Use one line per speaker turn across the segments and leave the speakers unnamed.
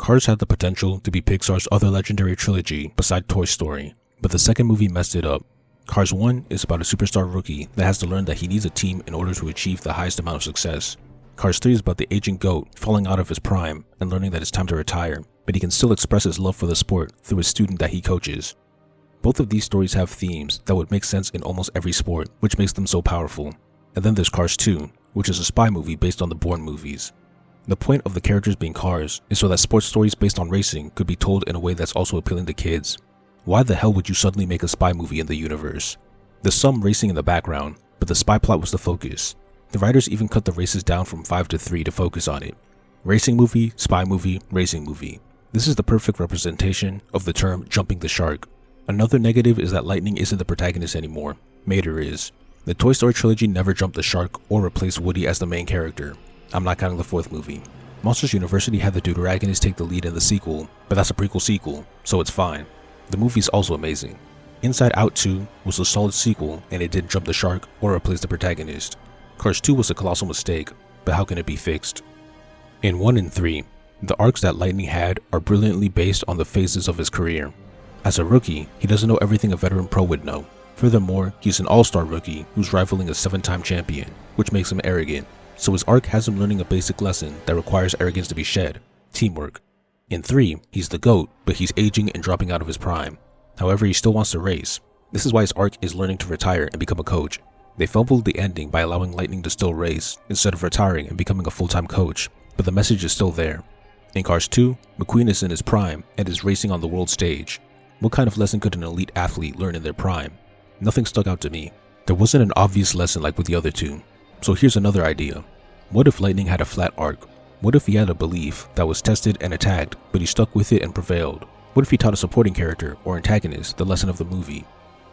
Cars had the potential to be Pixar's other legendary trilogy beside Toy Story, but the second movie messed it up. Cars 1 is about a superstar rookie that has to learn that he needs a team in order to achieve the highest amount of success. Cars 3 is about the aging GOAT falling out of his prime and learning that it's time to retire, but he can still express his love for the sport through his student that he coaches. Both of these stories have themes that would make sense in almost every sport, which makes them so powerful. And then there's Cars 2, which is a spy movie based on the Bourne movies. The point of the characters being cars is so that sports stories based on racing could be told in a way that's also appealing to kids. Why the hell would you suddenly make a spy movie in the universe? There's some racing in the background, but the spy plot was the focus. The writers even cut the races down from 5 to 3 to focus on it. Racing movie, spy movie, racing movie. This is the perfect representation of the term jumping the shark. Another negative is that Lightning isn't the protagonist anymore. Mater is. The Toy Story trilogy never jumped the shark or replaced Woody as the main character. I'm not counting the fourth movie. Monsters University had the Deuteragonist take the lead in the sequel, but that's a prequel sequel, so it's fine. The movie's also amazing. Inside Out 2 was a solid sequel and it didn't jump the shark or replace the protagonist. Cars 2 was a colossal mistake, but how can it be fixed? In 1 and 3, the arcs that Lightning had are brilliantly based on the phases of his career. As a rookie, he doesn't know everything a veteran pro would know. Furthermore, he's an all-star rookie who's rivaling a 7-time champion, which makes him arrogant. So his arc has him learning a basic lesson that requires arrogance to be shed: teamwork. In 3, he's the GOAT, but he's aging and dropping out of his prime. However, he still wants to race. This is why his arc is learning to retire and become a coach. They fumbled the ending by allowing Lightning to still race, instead of retiring and becoming a full-time coach, but the message is still there. In Cars 2, McQueen is in his prime and is racing on the world stage. What kind of lesson could an elite athlete learn in their prime? Nothing stuck out to me. There wasn't an obvious lesson like with the other two. So here's another idea. What if Lightning had a flat arc? What if he had a belief that was tested and attacked, but he stuck with it and prevailed? What if he taught a supporting character or antagonist the lesson of the movie?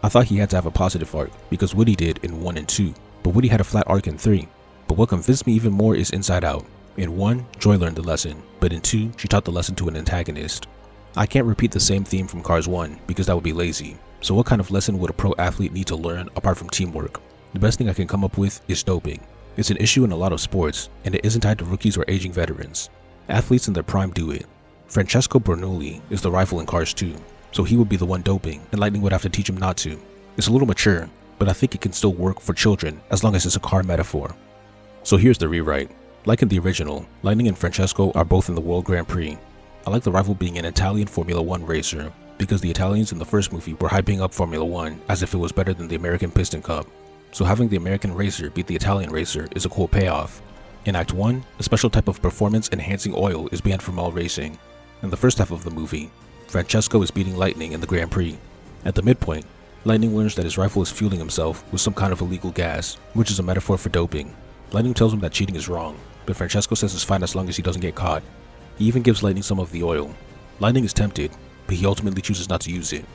I thought he had to have a positive arc, because Woody did in 1 and 2, but Woody had a flat arc in 3. But what convinced me even more is Inside Out. In 1, Joy learned the lesson, but in 2, she taught the lesson to an antagonist. I can't repeat the same theme from Cars 1, because that would be lazy. So what kind of lesson would a pro athlete need to learn apart from teamwork? The best thing I can come up with is doping. It's an issue in a lot of sports, and it isn't tied to rookies or aging veterans. Athletes in their prime do it. Francesco Bernoulli is the rival in Cars 2, so he would be the one doping, and Lightning would have to teach him not to. It's a little mature, but I think it can still work for children as long as it's a car metaphor. So here's the rewrite. Like in the original, Lightning and Francesco are both in the World Grand Prix. I like the rival being an Italian Formula 1 racer, because the Italians in the first movie were hyping up Formula 1 as if it was better than the American Piston Cup. So having the American racer beat the Italian racer is a cool payoff. In Act 1, a special type of performance-enhancing oil is banned from all racing. In the first half of the movie, Francesco is beating Lightning in the Grand Prix. At the midpoint, Lightning learns that his rival is fueling himself with some kind of illegal gas, which is a metaphor for doping. Lightning tells him that cheating is wrong, but Francesco says it's fine as long as he doesn't get caught. He even gives Lightning some of the oil. Lightning is tempted, but he ultimately chooses not to use it.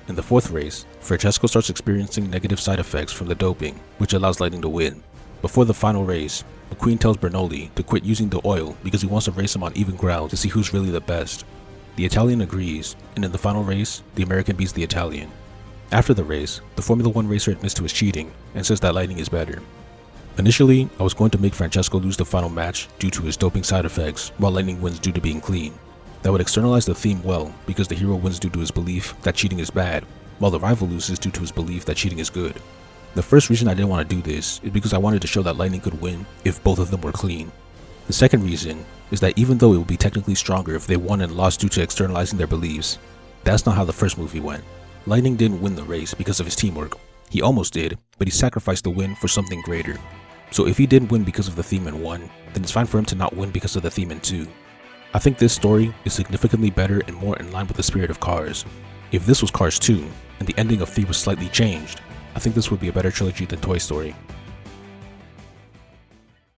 In the fourth race, Francesco starts experiencing negative side effects from the doping, which allows Lightning to win. Before the final race, McQueen tells Bernoulli to quit using the oil because he wants to race him on even ground to see who's really the best. The Italian agrees, and in the final race, the American beats the Italian. After the race, the Formula 1 racer admits to his cheating and says that Lightning is better. Initially, I was going to make Francesco lose the final match due to his doping side effects, while Lightning wins due to being clean. That would externalize the theme well, because the hero wins due to his belief that cheating is bad, while the rival loses due to his belief that cheating is good. The first reason I didn't want to do this is because I wanted to show that Lightning could win if both of them were clean. The second reason is that even though it would be technically stronger if they won and lost due to externalizing their beliefs, that's not how the first movie went. Lightning didn't win the race because of his teamwork. He almost did, but he sacrificed the win for something greater. So if he didn't win because of the theme in 1, then it's fine for him to not win because of the theme in 2. I think this story is significantly better and more in line with the spirit of Cars. If this was Cars 2, and the ending of 3 was slightly changed, I think this would be a better trilogy than Toy Story.